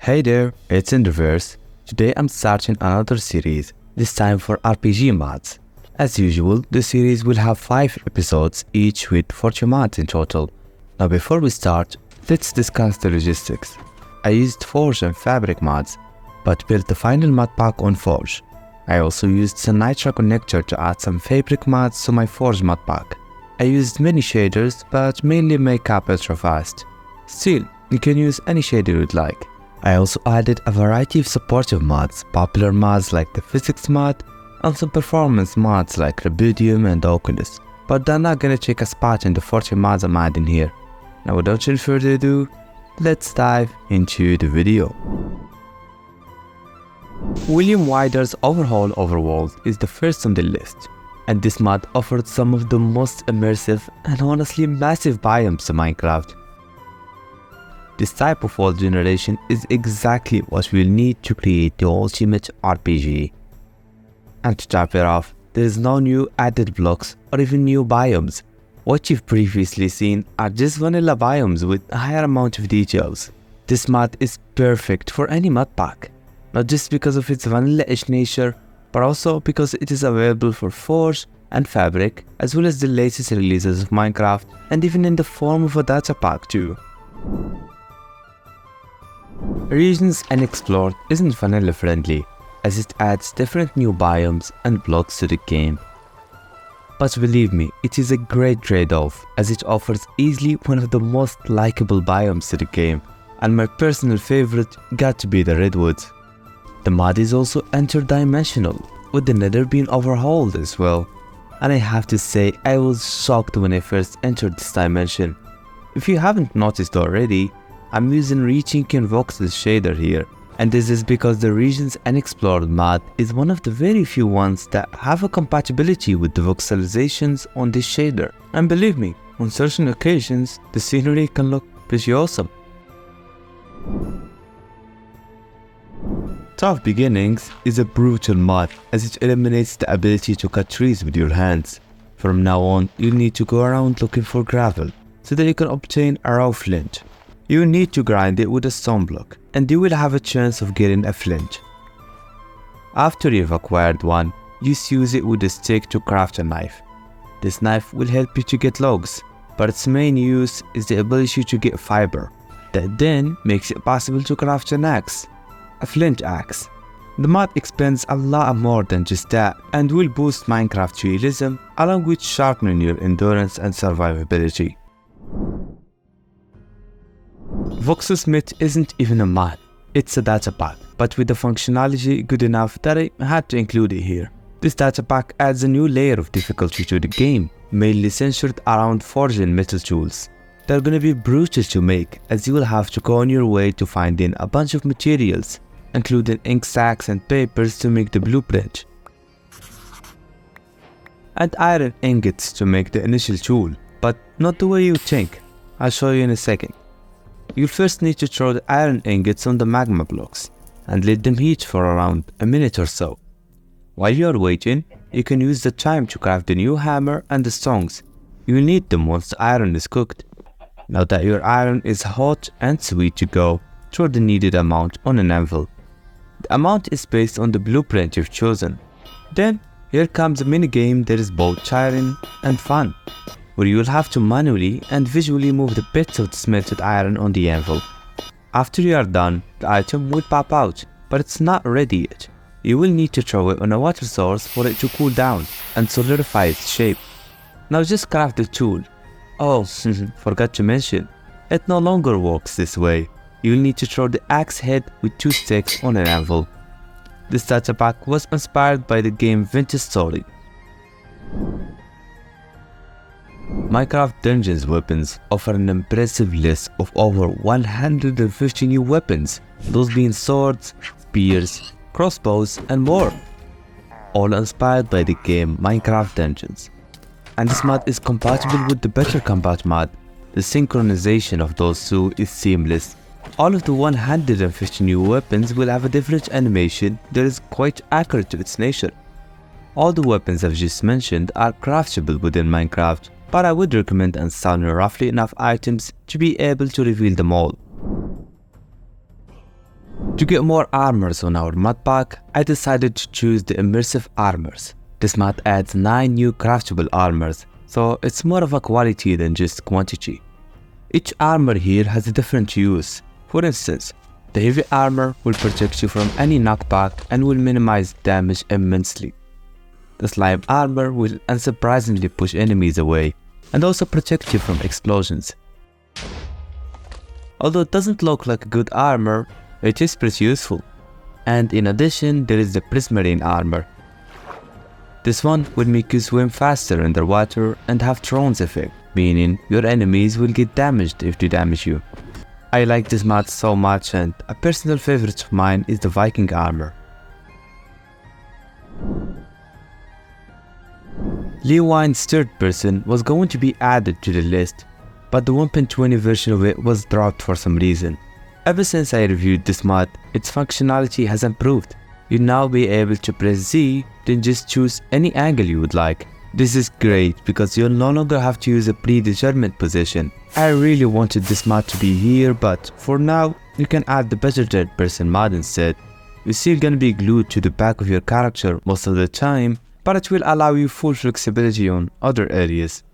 Hey there, it's EnderVerse. Today I'm starting another series, this time for RPG mods. As usual, the series will have 5 episodes, each with 40 mods in total. Now before we start, let's discuss the logistics. I used Forge and Fabric mods, but built the final mod pack on Forge. I also used the Nitra connector to add some Fabric mods to my Forge mod pack. I used many shaders, but mainly make up ultra fast. Still, you can use any shader you'd like. I also added a variety of supportive mods, popular mods like the Physics mod, and some performance mods like Rebudium and Oculus, but they're not gonna take a spot in the 40 mods I'm adding here. Now without any further ado, let's dive into the video. William Whyther's Overhaul Overworld is the first on the list, and this mod offered some of the most immersive and honestly massive biomes to Minecraft. This type of world generation is exactly what we'll need to create the ultimate RPG. And to top it off, there is no new added blocks or even new biomes. What you've previously seen are just vanilla biomes with a higher amount of details. This mod is perfect for any mod pack, not just because of its vanilla-ish nature, but also because it is available for Forge and Fabric, as well as the latest releases of Minecraft, and even in the form of a data pack too. Regions Unexplored isn't vanilla friendly, as it adds different new biomes and blocks to the game. But believe me, it is a great trade-off, as it offers easily one of the most likable biomes to the game, and my personal favorite got to be the Redwoods. The mod is also interdimensional, with the Nether being overhauled as well, and I have to say I was shocked when I first entered this dimension. If you haven't noticed already, I'm using Reaching and Voxel's shader here, and this is because the Regions Unexplored mod is one of the very few ones that have a compatibility with the voxelizations on this shader. And believe me, on certain occasions, the scenery can look pretty awesome. Tough Beginnings is a brutal mod, as it eliminates the ability to cut trees with your hands. From now on, you'll need to go around looking for gravel, so that you can obtain a raw flint. You will need to grind it with a stone block, and you will have a chance of getting a flint. After you've acquired one, just use it with a stick to craft a knife. This knife will help you to get logs, but its main use is the ability to get fiber. That then makes it possible to craft an axe, a flint axe. The mod expands a lot more than just that, and will boost Minecraft realism along with sharpening your endurance and survivability. VoxelSmith isn't even a mod, it's a data pack, but with the functionality good enough that I had to include it here. This data pack adds a new layer of difficulty to the game, mainly centered around forging metal tools. They're gonna be brutal to make, as you will have to go on your way to finding a bunch of materials, including ink sacks and papers to make the blueprint, and iron ingots to make the initial tool, but not the way you think. I'll show you in a second. You'll first need to throw the iron ingots on the magma blocks and let them heat for around a minute or so. While you're waiting, you can use the time to craft the new hammer and the stones. You'll need them once the iron is cooked. Now that your iron is hot and sweet to go, throw the needed amount on an anvil. The amount is based on the blueprint you've chosen. Then, here comes a minigame that is both tiring and fun, where you will have to manually and visually move the bits of the smelted iron on the anvil. After you are done, the item will pop out, but it's not ready yet. You will need to throw it on a water source for it to cool down and solidify its shape. Now just craft the tool. Oh, forgot to mention, it no longer works this way. You'll need to throw the axe head with 2 sticks on an anvil. This data pack was inspired by the game Vintage Story. Minecraft Dungeons weapons offer an impressive list of over 150 new weapons, those being swords, spears, crossbows, and more, all inspired by the game Minecraft Dungeons. And this mod is compatible with the Better Combat mod. The synchronization of those two is seamless. All of the 150 new weapons will have a different animation that is quite accurate to its nature. All the weapons I've just mentioned are craftable within Minecraft, but I would recommend installing roughly enough items to be able to reveal them all. To get more armors on our mod pack, I decided to choose the Immersive Armors. This mod adds 9 new craftable armors, so it's more of a quality than just quantity. Each armor here has a different use. For instance, the heavy armor will protect you from any knockback and will minimize damage immensely. The slime armor will unsurprisingly push enemies away and also protect you from explosions. Although it doesn't look like a good armor, it is pretty useful. And in addition, there is the Prismarine armor. This one will make you swim faster underwater and have Throne's effect, meaning your enemies will get damaged if they damage you. I like this mod so much, and a personal favorite of mine is the Viking armor. Leawind's third person was going to be added to the list, but the 1.20 version of it was dropped for some reason. Ever since I reviewed this mod, its functionality has improved. You'll now be able to press Z, then just choose any angle you would like. This is great because you'll no longer have to use a predetermined position. I really wanted this mod to be here, but for now, you can add the better third person mod instead. You're still gonna be glued to the back of your character most of the time, but it will allow you full flexibility on other areas.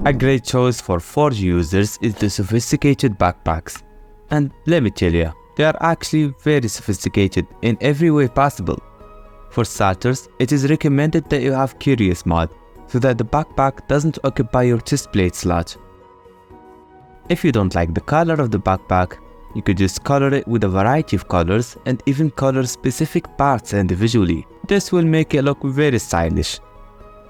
A great choice for Forge users is the sophisticated backpacks. And let me tell you, they are actually very sophisticated in every way possible. For starters, it is recommended that you have Curious mod, so that the backpack doesn't occupy your chestplate slot. If you don't like the color of the backpack, you could just color it with a variety of colors and even color specific parts individually. This will make it look very stylish.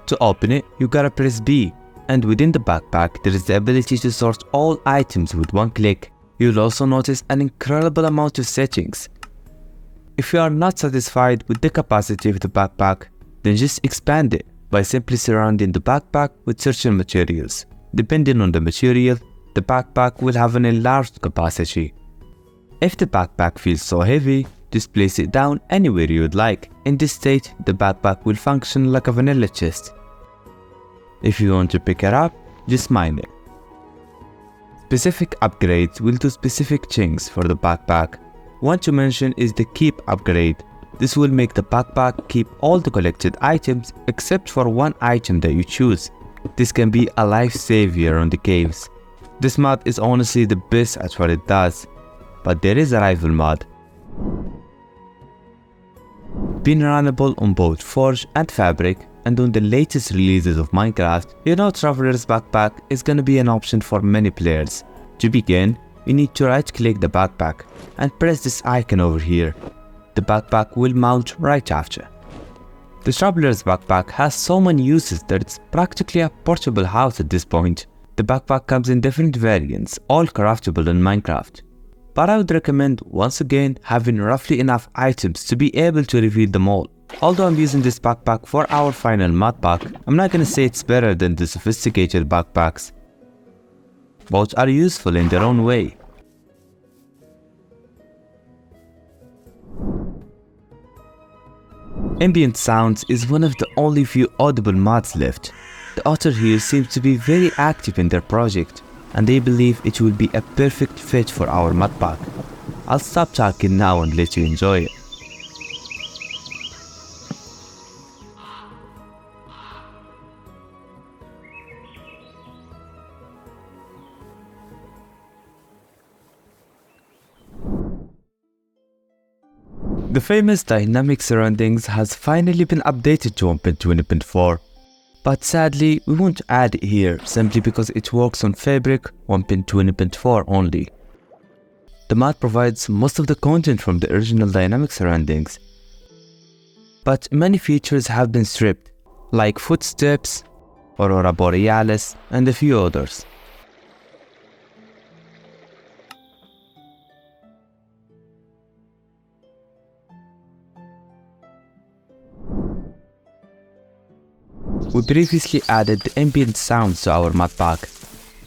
To open it, you gotta press B, and within the backpack there is the ability to sort all items with one click. You'll also notice an incredible amount of settings. If you are not satisfied with the capacity of the backpack, then just expand it by simply surrounding the backpack with certain materials. Depending on the material, the backpack will have an enlarged capacity. If the backpack feels so heavy, just place it down anywhere you would like. In this state, the backpack will function like a vanilla chest. If you want to pick it up, just mine it. Specific upgrades will do specific things for the backpack. One to mention is the Keep upgrade. This will make the backpack keep all the collected items except for one item that you choose. This can be a lifesaver on the caves. This mod is honestly the best at what it does, but there is a rival mod. Being runnable on both Forge and Fabric, and on the latest releases of Minecraft, you know Traveler's Backpack is gonna be an option for many players. To begin, you need to right click the backpack and press this icon over here. The backpack will mount right after. The Traveler's Backpack has so many uses that it's practically a portable house at this point. The backpack comes in different variants, all craftable in Minecraft. But I would recommend once again having roughly enough items to be able to reveal them all. Although I'm using this backpack for our final mod pack, I'm not gonna say it's better than the sophisticated backpacks. Both are useful in their own way. Ambient Sounds is one of the only few audible mods left. The author here seems to be very active in their project, and they believe it will be a perfect fit for our mod pack. I'll stop talking now and let you enjoy it. The famous dynamic surroundings has finally been updated to 1.20.4, but sadly we won't add it here simply because it works on Fabric 1.20.4 only. The mod provides most of the content from the original dynamic surroundings, but many features have been stripped, like footsteps, Aurora Borealis, and a few others. We previously added the Ambient Sounds to our mod pack,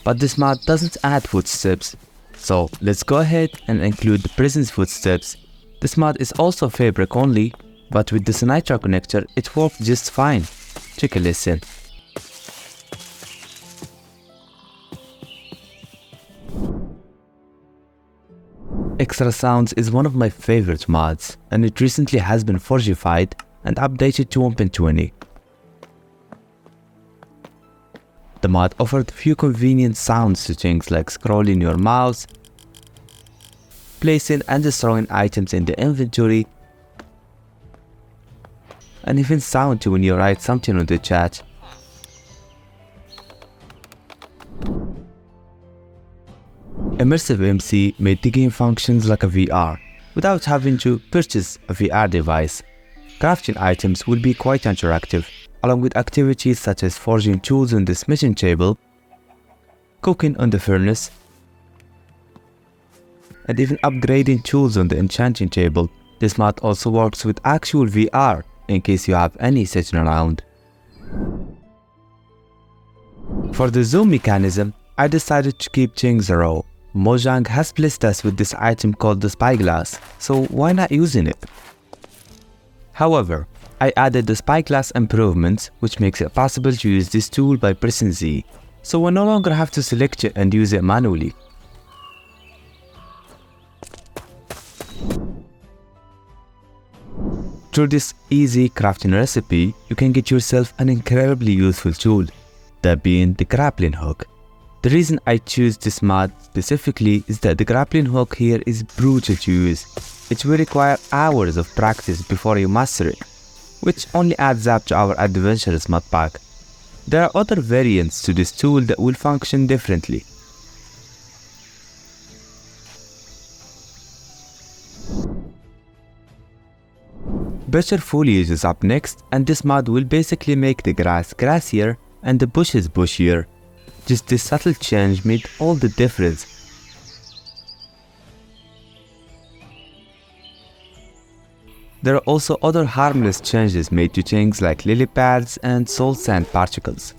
but this mod doesn't add footsteps, so let's go ahead and include the Prison's footsteps. This mod is also Fabric only, but with this Nitro connector it works just fine. Take a listen. Extra Sounds is one of my favorite mods, and it recently has been forgified and updated to 1.20. The mod offered few convenient sounds to things like scrolling your mouse, placing and destroying items in the inventory, and even sound to when you write something on the chat. ImmersiveMC made the game functions like a VR, without having to purchase a VR device. Crafting items will be quite interactive, along with activities such as forging tools on the smithing table, cooking on the furnace, and even upgrading tools on the enchanting table. This mod also works with actual VR, in case you have any sitting around. For the zoom mechanism, I decided to keep things raw. Mojang has blessed us with this item called the Spyglass, so why not using it? However, I added the Spyglass Improvements, which makes it possible to use this tool by pressing Z, so we no longer have to select it and use it manually. Through this easy crafting recipe, you can get yourself an incredibly useful tool, that being the Grappling Hook. The reason I choose this mod specifically is that the Grappling Hook here is brutal to use. It will require hours of practice before you master it, which only adds up to our adventurous mod pack. There are other variants to this tool that will function differently. Better Foliage is up next, and this mod will basically make the grass grassier and the bushes bushier. Just this subtle change made all the difference. There are also other harmless changes made to things like lily pads and salt sand particles.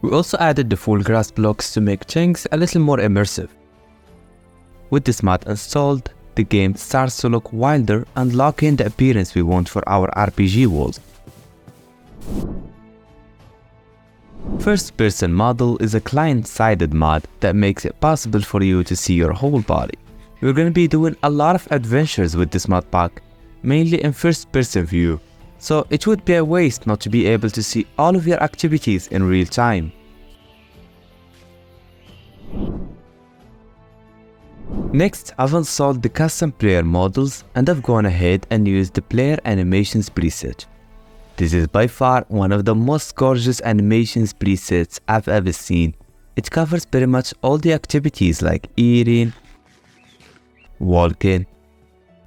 We also added the full grass blocks to make things a little more immersive. With this mod installed, the game starts to look wilder and lock in the appearance we want for our RPG world. First Person Model is a client-sided mod that makes it possible for you to see your whole body. We're going to be doing a lot of adventures with this mod pack, mainly in first person view, so it would be a waste not to be able to see all of your activities in real time. Next, I've installed the custom player models and I've gone ahead and used the player animations preset. This is by far one of the most gorgeous animations presets I've ever seen. It covers pretty much all the activities like eating, walking,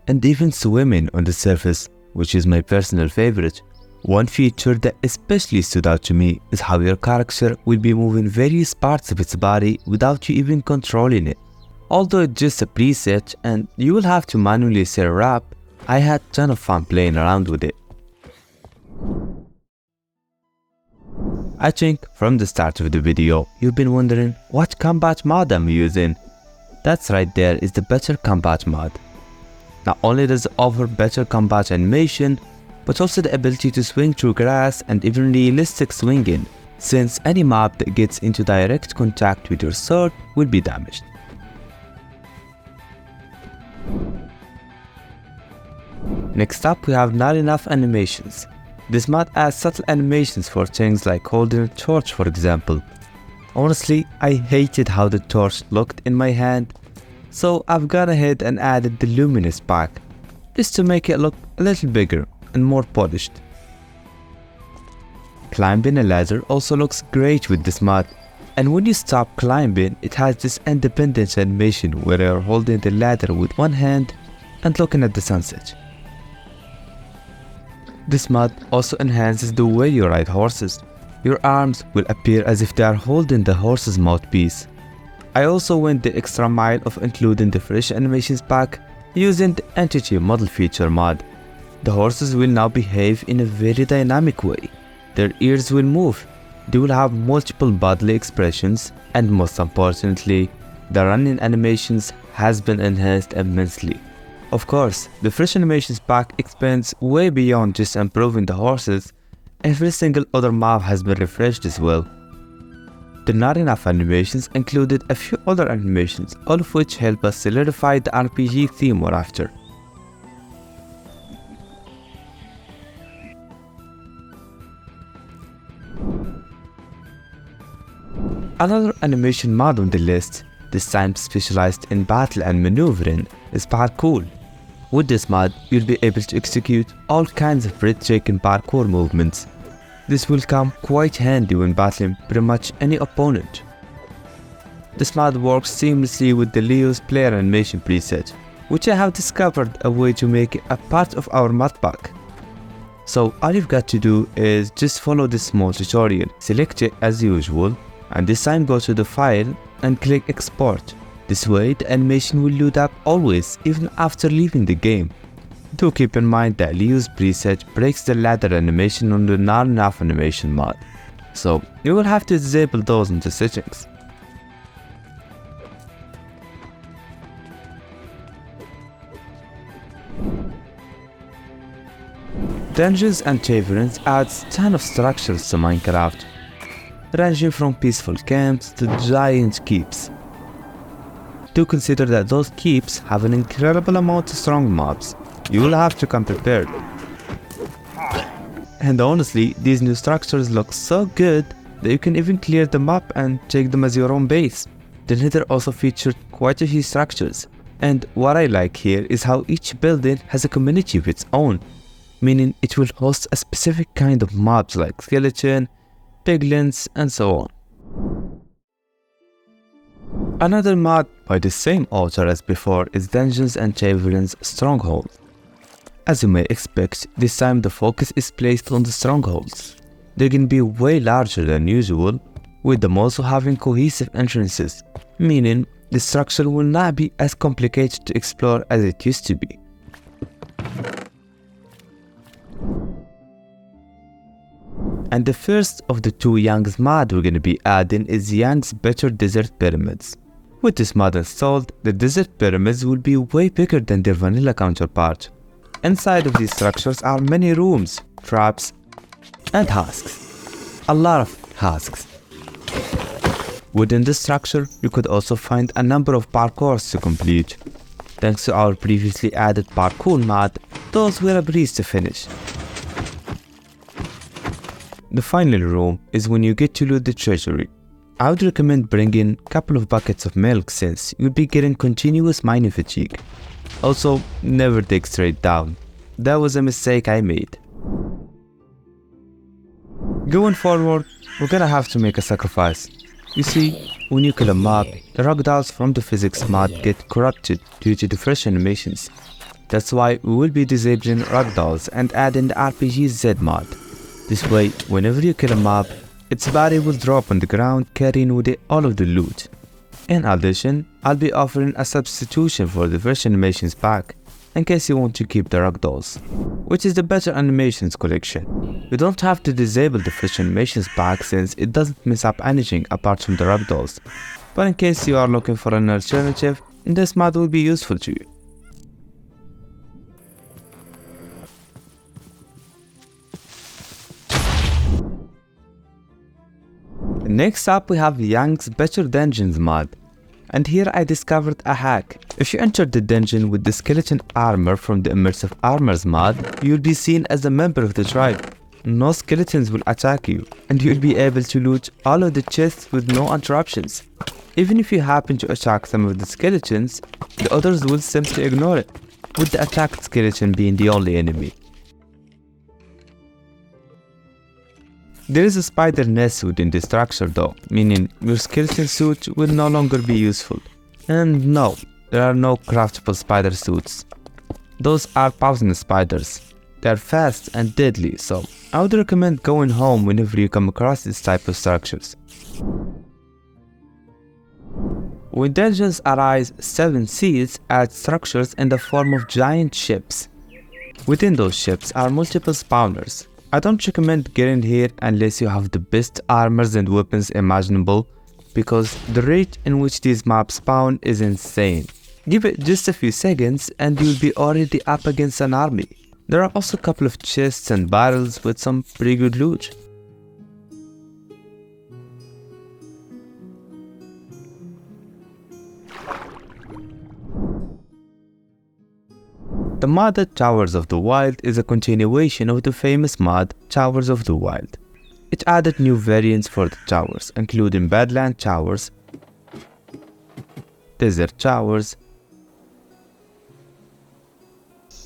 and even swimming on the surface, which is my personal favorite. One feature that especially stood out to me is how your character will be moving various parts of its body without you even controlling it. Although it's just a preset and you will have to manually set it up, I had a ton of fun playing around with it. I think from the start of the video, you've been wondering what combat mod I'm using. That's right, there is the Better Combat mod. Not only does it offer better combat animation, but also the ability to swing through grass and even realistic swinging, since any mob that gets into direct contact with your sword will be damaged. Next up, we have Not Enough Animations. This mod adds subtle animations for things like holding a torch, for example. Honestly, I hated how the torch looked in my hand, so I've gone ahead and added the Luminous pack, just to make it look a little bigger and more polished. Climbing a ladder also looks great with this mod, and when you stop climbing, it has this independence animation where you're holding the ladder with one hand and looking at the sunset. This mod also enhances the way you ride horses. Your arms will appear as if they are holding the horse's mouthpiece. I also went the extra mile of including the fresh animations pack using the Entity Model Feature mod. The horses will now behave in a very dynamic way. Their ears will move, they will have multiple bodily expressions, and most importantly, the running animations has been enhanced immensely. Of course, the fresh animations pack expands way beyond just improving the horses. Every single other mob has been refreshed as well. The not enough animations included a few other animations, all of which help us solidify the RPG theme we're after. Another animation mod on the list, this time specialized in battle and maneuvering, is Parcool. With this mod, you'll be able to execute all kinds of breathtaking parkour movements. This will come quite handy when battling pretty much any opponent. This mod works seamlessly with the Leo's player animation preset, which I have discovered a way to make it a part of our mod pack. So all you've got to do is just follow this small tutorial, select it as usual, and this time go to the file and click export. This way the animation will load up always, even after leaving the game. Do keep in mind that Leo's preset breaks the ladder animation on the not enough animation mod, so you will have to disable those in the settings. Dungeons and Taverns adds a ton of structures to Minecraft, ranging from peaceful camps to giant keeps. Do consider that those keeps have an incredible amount of strong mobs. You will have to come prepared. And honestly, these new structures look so good that you can even clear them up and take them as your own base. The Nether also featured quite a few structures, and what I like here is how each building has a community of its own, meaning it will host a specific kind of mobs like skeleton, piglins, and so on. Another mod by the same author as before is Dungeons and Taverns StrongHolds. As you may expect, this time the focus is placed on the strongholds. They're gonna be way larger than usual, with them also having cohesive entrances, meaning the structure will not be as complicated to explore as it used to be. And the first of the two Young's mod we're gonna be adding is Young's Better Desert Pyramids. With this mod installed, the desert pyramids will be way bigger than their vanilla counterpart. Inside of these structures are many rooms, traps, and husks. A lot of husks. Within the structure, you could also find a number of parkours to complete. Thanks to our previously added Parcool mod, those were a breeze to finish. The final room is when you get to loot the treasury. I would recommend bringing a couple of buckets of milk since you'll be getting continuous mining fatigue. Also, never dig straight down. That was a mistake I made. Going forward, we're gonna have to make a sacrifice. You see, when you kill a mob, the ragdolls from the physics mod get corrupted due to the fresh animations. That's why we will be disabling ragdolls and adding the RPGZ mod. This way, whenever you kill a mob, its body will drop on the ground carrying with it all of the loot. In addition, I'll be offering a substitution for the fresh animations pack, in case you want to keep the ragdolls, which is the better animations collection. You don't have to disable the fresh animations pack since it doesn't mess up anything apart from the ragdolls, but in case you are looking for an alternative, this mod will be useful to you. Next up we have Young's Better Dungeons mod, and here I discovered a hack. If you enter the dungeon with the skeleton armor from the Immersive Armors mod, you'll be seen as a member of the tribe. No skeletons will attack you, and you'll be able to loot all of the chests with no interruptions. Even if you happen to attack some of the skeletons, the others will simply ignore it, with the attacked skeleton being the only enemy. There is a spider nest within the structure though, meaning your skeleton suit will no longer be useful. And no, there are no craftable spider suits. Those are poisonous spiders. They are fast and deadly, so I would recommend going home whenever you come across this type of structures. When dungeons arise, 7 seals add structures in the form of giant ships. Within those ships are multiple spawners. I don't recommend getting here unless you have the best armors and weapons imaginable, because the rate in which these mobs spawn is insane. Give it just a few seconds and you'll be already up against an army. There are also a couple of chests and barrels with some pretty good loot. The modded Towers of the Wild is a continuation of the famous mod Towers of the Wild. It added new variants for the towers, including Badland Towers, Desert Towers,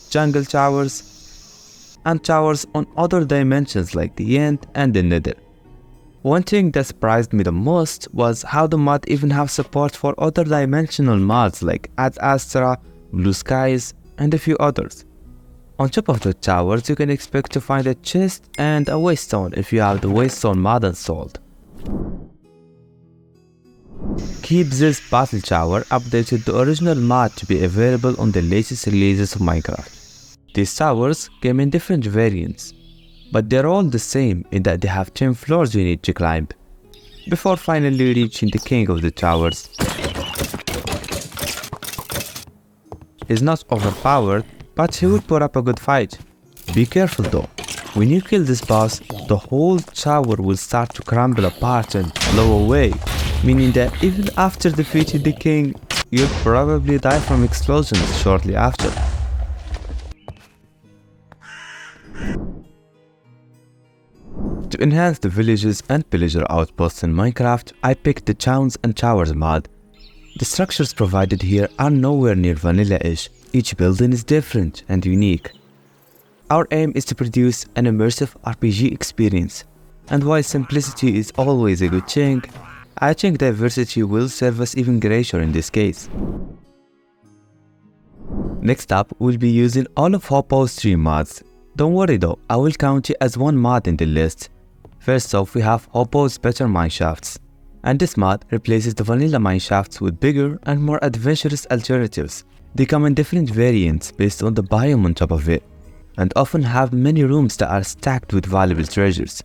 Jungle Towers, and towers on other dimensions like the End and the Nether. One thing that surprised me the most was how the mod even have support for other dimensional mods like Ad Astra, Blue Skies, and a few others. On top of the towers, you can expect to find a chest and a waystone if you have the waystone mod installed. Keebsz's Battle Tower updated the original mod to be available on the latest releases of Minecraft. These towers came in different variants, but they're all the same in that they have 10 floors you need to climb, before finally reaching the king of the towers. He's not overpowered, but he will put up a good fight. Be careful though, when you kill this boss, the whole tower will start to crumble apart and blow away, meaning that even after defeating the king, you'll probably die from explosions shortly after. To enhance the villages and pillager outposts in Minecraft, I picked the Towns and Towers mod. The structures provided here are nowhere near vanilla-ish. Each building is different and unique. Our aim is to produce an immersive RPG experience, and while simplicity is always a good thing, I think diversity will serve us even greater in this case. Next up, we'll be using all of Hoppo's 3 mods. Don't worry though, I will count it as one mod in the list. First off, we have Hoppo's Better Mineshafts, and this mod replaces the vanilla mineshafts with bigger and more adventurous alternatives. They come in different variants based on the biome on top of it, and often have many rooms that are stacked with valuable treasures.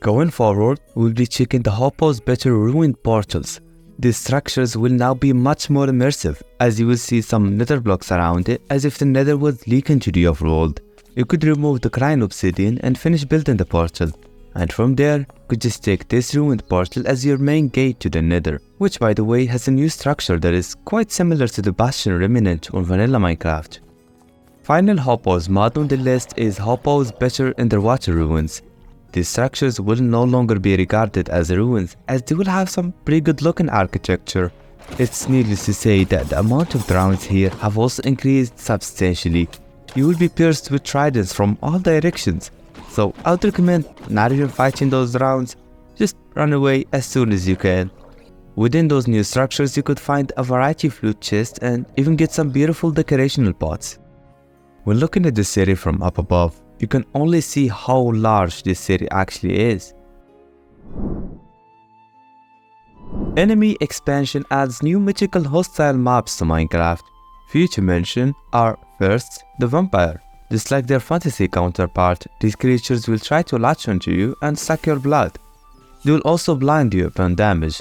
Going forward, we'll be checking the Hoppo's Better Ruined Portals. These structures will now be much more immersive, as you will see some nether blocks around it as if the nether was leaking to the overworld. You could remove the crying obsidian and finish building the portal, and from there, you could just take this ruined portal as your main gate to the nether, which by the way has a new structure that is quite similar to the Bastion remnant on vanilla Minecraft. Final Hoppo's mod on the list is Hoppo's Better Underwater Ruins. These structures will no longer be regarded as ruins, as they will have some pretty good looking architecture. It's needless to say that the amount of drowns here have also increased substantially. You will be pierced with tridents from all directions, so I would recommend not even fighting those drowns, just run away as soon as you can. Within those new structures you could find a variety of loot chests and even get some beautiful decorational pots. When looking at this city from up above, you can only see how large this city actually is. Enemy expansion adds new mythical hostile mobs to Minecraft. Few to mention are, first, the vampire. Just like their fantasy counterpart, these creatures will try to latch onto you and suck your blood. They will also blind you upon damage.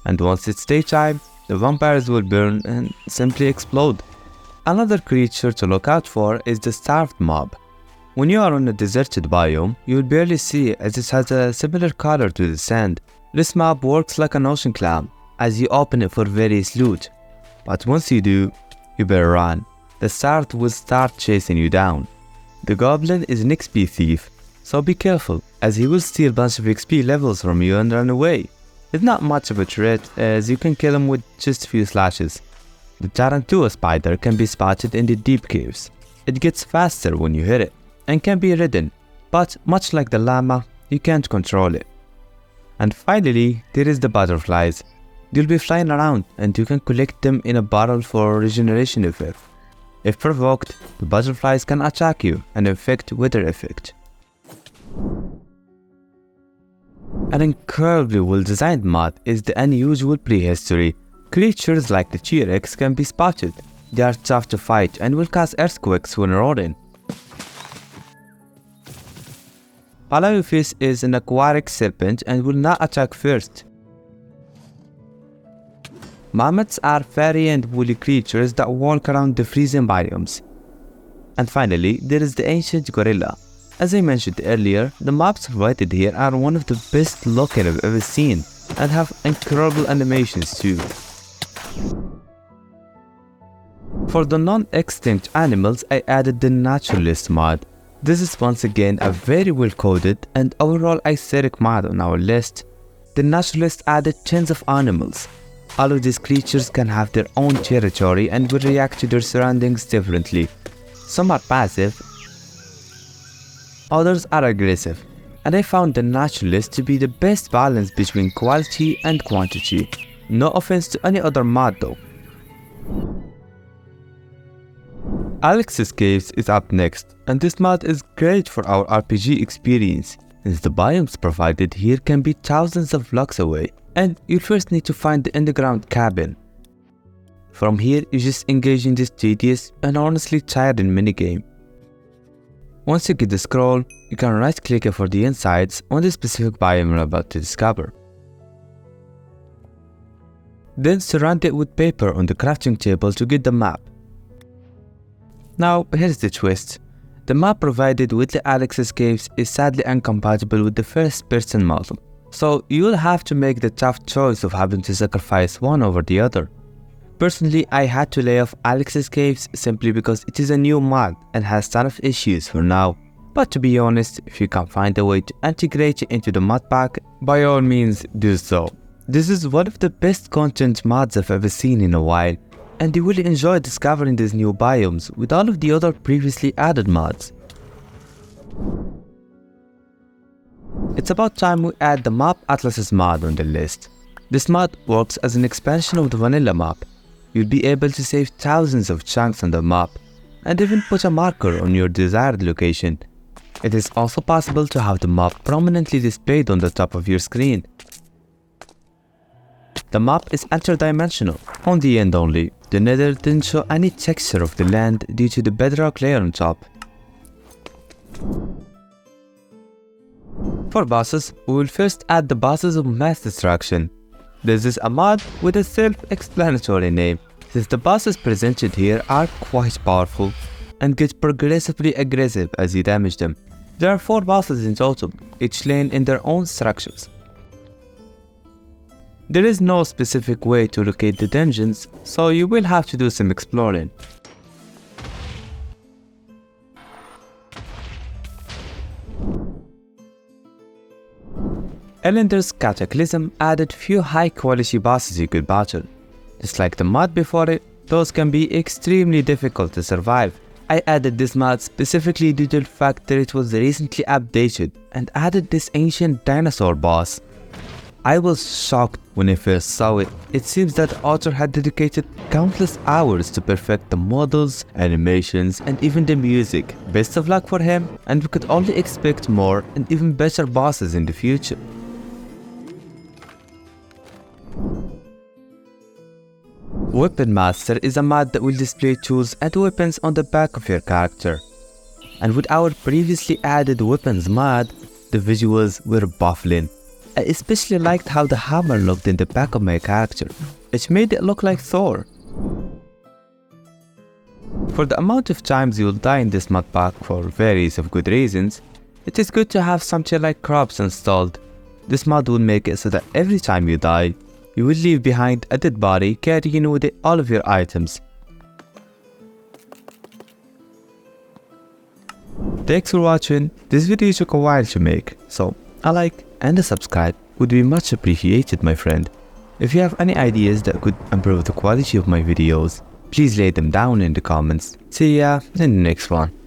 And once it's daytime, the vampires will burn and simply explode. Another creature to look out for is the starved mob. When you are on a deserted biome, you will barely see it as it has a similar color to the sand. This mob works like an ocean clam, as you open it for various loot. But once you do, you better run. The starved will start chasing you down. The goblin is an XP thief, so be careful, as he will steal a bunch of XP levels from you and run away. It's not much of a threat, as you can kill him with just a few slashes. The tarantula spider can be spotted in the deep caves. It gets faster when you hit it, and can be ridden, but much like the llama, you can't control it. And finally, there is the butterflies. They'll be flying around, and you can collect them in a bottle for regeneration effect. If provoked, the butterflies can attack you and inflict wither effect. An incredibly well designed mod is the unusual Prehistory. Creatures like the T-Rex can be spotted. They are tough to fight and will cause earthquakes when roaring. Palaeofish is an aquatic serpent and will not attack first. Mammoths are fairy and woolly creatures that walk around the freezing biomes. And finally, there is the ancient gorilla. As I mentioned earlier, the mobs provided here are one of the best looking I've ever seen. and have incredible animations too. For the non-extinct animals, I added the Naturalist mod. This is once again a very well coded and overall aesthetic mod on our list. The Naturalist added tons of animals. All of these creatures can have their own territory and will react to their surroundings differently. Some are passive, others are aggressive, and I found the Naturalist to be the best balance between quality and quantity. No offense to any other mod though. Alex's Caves is up next, and this mod is great for our RPG experience, since the biomes provided here can be thousands of blocks away, and you first need to find the underground cabin. From here, you just engage in this tedious and honestly tiring minigame. Once you get the scroll, you can right click for the insides on the specific biome you're about to discover. Then surround it with paper on the crafting table to get the map. Now, here's the twist. The map provided with the Alex's Caves is sadly incompatible with the first person model, so you'll have to make the tough choice of having to sacrifice one over the other. Personally, I had to lay off Alex's Caves simply because it is a new mod and has ton of issues for now. But to be honest, if you can find a way to integrate it into the mod pack, by all means do so. This is one of the best content mods I've ever seen in a while, and you will enjoy discovering these new biomes with all of the other previously added mods. It's about time we add the Map Atlases mod on the list. This mod works as an expansion of the vanilla map. You'll be able to save thousands of chunks on the map, and even put a marker on your desired location. It is also possible to have the map prominently displayed on the top of your screen. The map is interdimensional, on the end only. The nether didn't show any texture of the land due to the bedrock layer on top. For bosses, we will first add the bosses of mass destruction. This is a mod with a self-explanatory name, since the bosses presented here are quite powerful and get progressively aggressive as you damage them. There are 4 bosses in total, each lane in their own structures. There is no specific way to locate the dungeons, so you will have to do some exploring. Ellender's Cataclysm added few high quality bosses you could battle. Just like the mod before it, those can be extremely difficult to survive. I added this mod specifically due to the fact that it was recently updated and added this ancient dinosaur boss. I was shocked when I first saw it. It seems that the author had dedicated countless hours to perfect the models, animations, and even the music. Best of luck for him, and we could only expect more and even better bosses in the future. Weapon Master is a mod that will display tools and weapons on the back of your character. And with our previously added weapons mod, the visuals were baffling. I especially liked how the hammer looked in the back of my character. It made it look like Thor. For the amount of times you'll die in this mod pack for various of good reasons, it is good to have something like crops installed. This mod will make it so that every time you die, you will leave behind a dead body carrying with it all of your items. Thanks for watching. This video took a while to make, so a like and a subscribe would be much appreciated, my friend. If you have any ideas that could improve the quality of my videos, please lay them down in the comments. See ya in the next one.